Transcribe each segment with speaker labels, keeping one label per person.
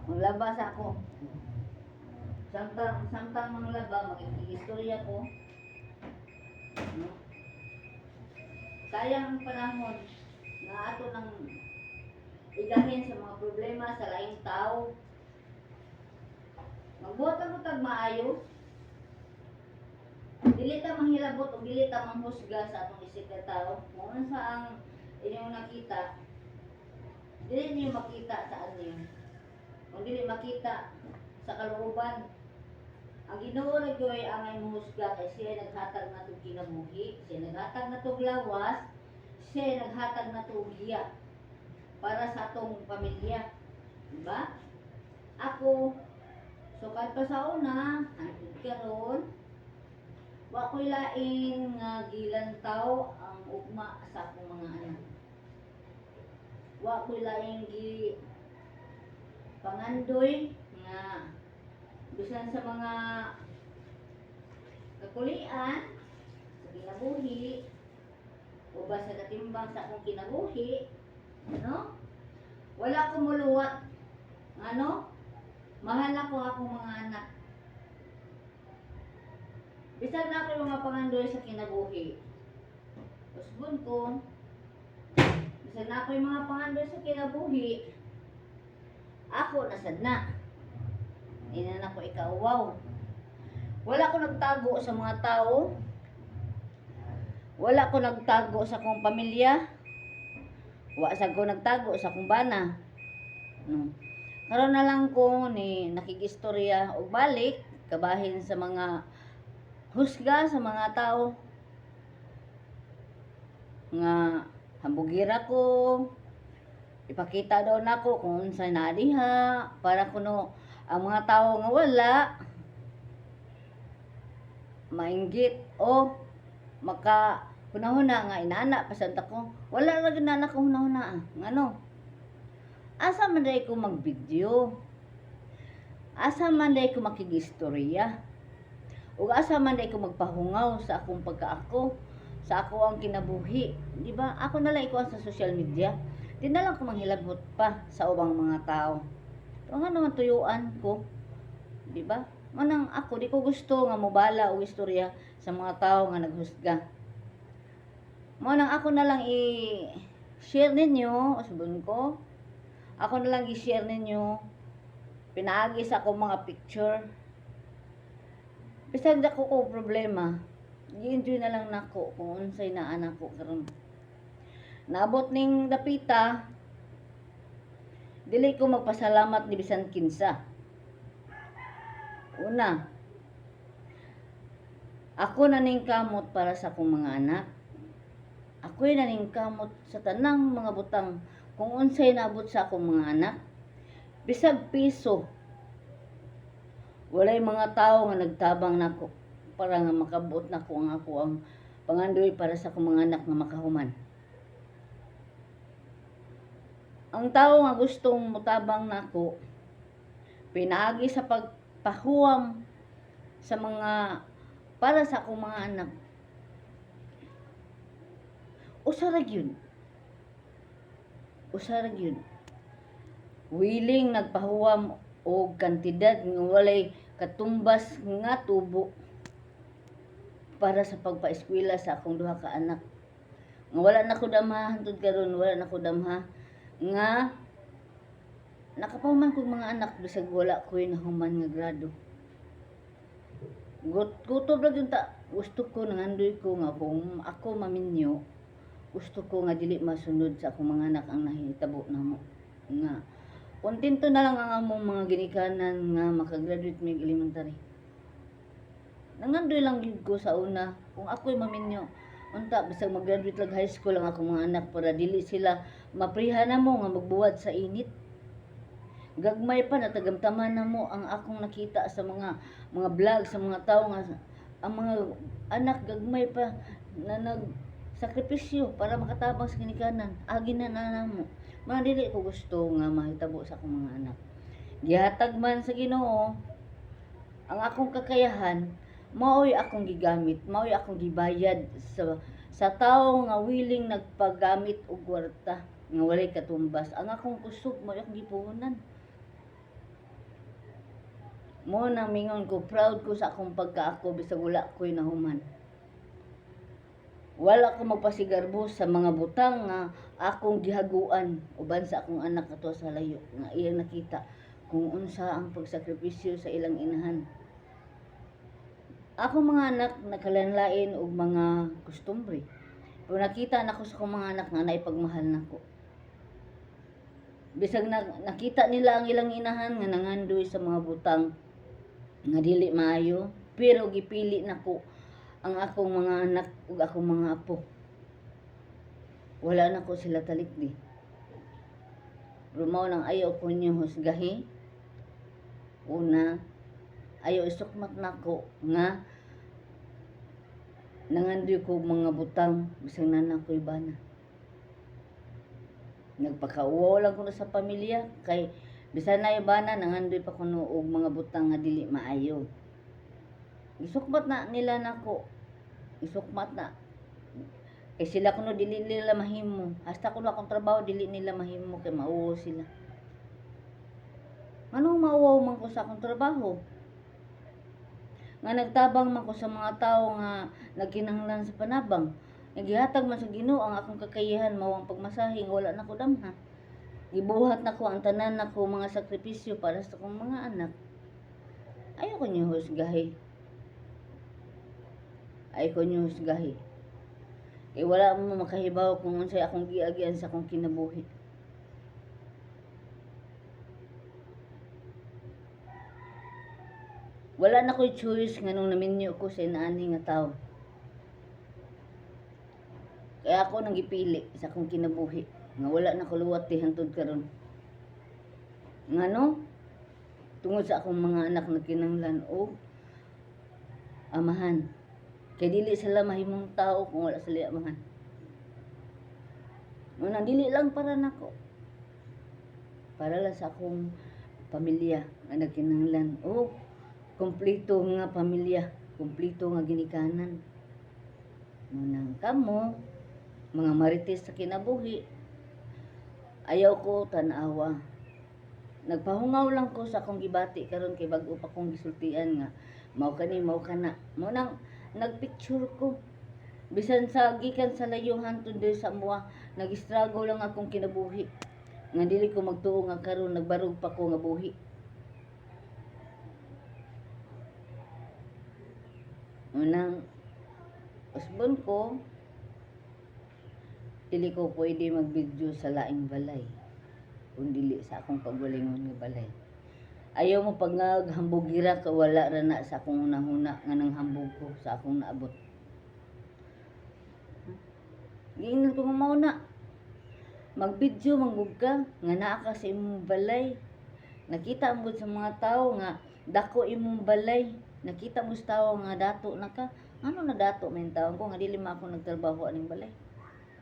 Speaker 1: Manglaba sa ako. Samtang manglaba, mag-istorya ko. No? Sayang ang panahon na ato nang igahin sa mga problema sa laing tao. Magbuhat ang utag maayo. Dili ta manghilabot o dili ta manghusga sa atong isip na tao. Kung ano sa ang inyong nakita, dili niyo makita sa anyo. Kung dili makita sa kalooban, ang Ginoo ra gyoy angay mohusga kay siya naghatag na tug kinabuhi, siya naghatag na tug lawas, siya naghatag na tug giya para sa atong pamilya. Diba? Ako, sukad pa sa una, hangtod karon, wa ko'y laing nga gilantaw ang ugma sa akong mga anak. Wa ko'y laing gi pangandoy nga bisan sa mga kakulian sa kinabuhi o ba sa katimbang sa akong kinabuhi, no? Wala ko muluwat. Ano? Mahal ako akong mga anak. Bisan na ako yung mga pangandoy sa kinabuhi. Usbon ko, bisan na ako yung mga pangandoy sa kinabuhi, ako nasad na. Hindi na ako ikauwaw. Wala ko nagtago sa mga tao. Wala ko nagtago sa akong pamilya. Wala ko nagtago sa akong bana. No. Karon na lang ko ni nakigistorya og balik kabahin sa mga husga sa mga tao nga hambugira ko, ipakita daw nako kung unsay naa diha para kuno ang mga tao nga wala mainggit o maka hunahuna nga inana pasanta ko wala ra gyud na ko hunahuna ngano asa man day ko mag-video, asa man day ko makigistorya, ug asa man day ko magpahungaw sa akong pagkaako, sa ako ang kinabuhi, di ba? Ako na lang ikuan sa social media. Di na lang ko manghilabot pa sa ubang mga tao. Pero nga naman tuyuan ko, di ba? Manang ako di ko gusto nga mobala o istorya sa mga tao nga naghusga. Manang ako na lang i-share ninyo, usbon ko. Ako na lang i-share ninyo pinaagi sa akong mga picture. Bisag dako ko problema, i-enjoy na lang nako kung unsay naa nako karon. Naabot ning dapita, dili ko magpasalamat ni bisan kinsa. Una, ako na ning kamot para sa akong mga anak. Ako'y naning kamot sa tanang mga butang kung unsay naabot sa akong mga anak. Bisag piso, walay mga tao nga nagtabang nako para nga makabuot nako ang ako ang pangandoy para sa akong mga anak nga makahuman. Ang tao nga gustong mutabang nako pinaagi sa pagpahuwam sa mga para sa akong mga anak. Usara gyud. Willing nagpahuwam og kantidad nga walay katumbas nga tubo para sa pagpaeskwela sa akong duha ka anak. Nga wala na ko damha hangtod karon, wala na ko damha nga nakapahuman kog mga anak bisag wala ko'y nahuman nga grado. Gutob ra gyud ta. Gusto ko nangandoy ko nga kung ako maminyo, gusto ko nga dili masunod sa akong mga anak ang nahitabo namo nga kontento na lang ang among mga ginikanan nga makagraduate mig elementary. Nangandoy lang gyud ko sa una kung ako'y maminyo unta bisag mag-graduate lang high school ang akong mga anak para dili sila mapriha namo nga magbuwad sa init. Gagmay pa natagamtaman namo ang akong nakita sa mga vlog sa mga tao nga ang mga anak gagmay pa na sakripisyo para makatabang sa ginikanan. Agi na namo. Mga dili ko gusto nga mahitabo sa akong mga anak. Gihatag man sa Ginoo ang akong kakayahan, mao'y akong gigamit, mao'y akong gibayad sa tawo nga willing nagpagamit og kwarta nga walay katumbas. Ang akong kusog mao'y akong gipuhunan. Mo nang mingon ko, proud ko sa akong pagkaako bisag wala ko'y nahuman. Wala ko magpasigarbo sa mga butang nga akong gihaguan uban sa akong anak ato sa layo nga iyang nakita kung unsa ang pagsakripisyo sa ilang inahan. Akong mga anak nakalanlain og mga kustombre. Pero nakita nako sa akong mga anak nga naipagmahal nako. Bisag nakita nila ang ilang inahan nga nangandoy sa mga butang nga dili maayo, pero gipili nako ang akong mga anak ug akong mga apo. Wala na ko sila talikdi. Rumaw nang ayaw ko niyo husgahi. Una, ayaw isukmat nako nga nangandoy ko mga butang bisag nana ko ibana. Nagpakauwaw lang ko na sa pamilya kay bisan na ibana nangandoy pa kuno og mga butang nga dili maayo. Isukmat na nila nako. Isukmat na. Kay sila kuno dili nila mahimo. Hasta kuno akong trabaho dili nila mahimo kay mauwaw sila. Anong mauwaw man ko sa akong trabaho? Nga nagtabang man ko sa mga tao nga nagkinahanglan sa panabang. Nagihatag man sa Ginoo ang akong kakayahan mao ang pagmasahe nga wala nako damha. Gibuhat nako ang tanan nako mga sakripisyo para sa akong mga anak. Ayaw ko niyo husgahi. Ayaw ko niyo husgahi. Kay wala mo makahibaw kung unsay akong giagian sa akong kinabuhi. Wala na ko'y choice nga nung naminyo ko sa inaani nga tao. Kaya ako nang gipili sa akong kinabuhi nga wala na ko luwat hangtod karon. Ngano? Tungod sa akong mga anak na kinahanglan o amahan. Kay dili sila mahimong tao kung wala sila amahan. Ngunang dili lang para nako. Para lang sa akong pamilya nga nagkinahanglan o kumpleto nga pamilya, kumpleto nga ginikanan. Ngunang kamo, mga marites sa kinabuhi, ayaw ko tanawa. Nagpahungaw lang ko sa akong gibati karon kay bag-o pa kong gisultian nga mao kani mao kana. Mo nang nagpicture ko. Bisan sa gikan sa layuhan tundi sa mua, nag-struggle lang akong kinabuhi. Nga dili ko magtuo nga karon nagbarog pa ko nga buhi. Unang usbon ko, dili ko pwede mag-video sa laing balay. Kung dili sa akong pagwalingon nga balay. Ayaw mo pag naghambugira ka wala ra na sa akong unahuna nga nang hambog ko sa akong naabot. Giingnan ko nga mauna. Mag-video manggug ka nga naa ka sa imong balay. Nakita mo sa mga tao nga dako imong balay. Nakita mo sa tao nga dato na ka. Ano na dato man taon ko nga dili man ako nagtrabaho aning balay.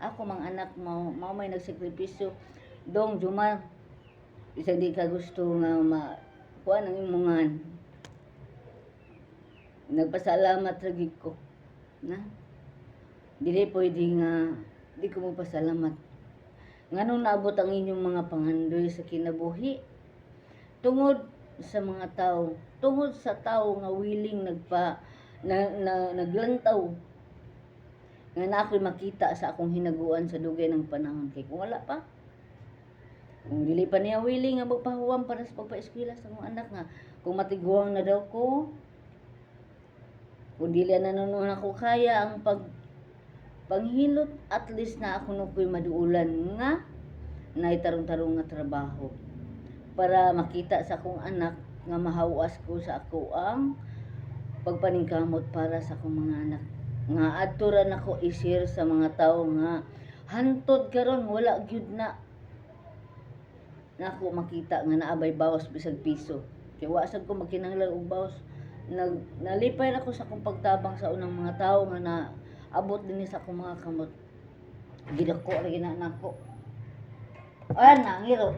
Speaker 1: Ako mga anak mo may nagsakripisyo. Dong Jumar. Isa di ka gusto nga kuha ng imungan. Nagpasalamat ragig ko. Na? Dili pwede nga, di ko magpasalamat. Nganong naabot ang inyong mga pangandoy sa kinabuhi? Tungod sa mga tao. Tungod sa tao nga willing naglantaw. Nga na ako'y makita sa akong hinaguan sa dugay ng panahon. Kaya kung wala pa, kung dili pa niya willing nga magpahuwam para sa pagpa-eskwela sa mga anak nga, kung matiguang na daw ko, kung dili na nanon ako kaya ang panghilot, at least na ako nung ko'y maduulan nga naitarong-tarong nga trabaho para makita sa akong anak nga mahawas ko sa ako ang pagpaningkamot para sa akong mga anak nga adto ra nako i-share sa mga tao nga hantod karon wala gyud na nako makita nga naabay bawas bisag piso. Kaya wasag ko magkinahanglan og bawas. Nalipay na ko sa akong pagtabang sa unang mga tao nga naabot din sa akong mga kamot. Gidako ra gina nako. Ana ngiro.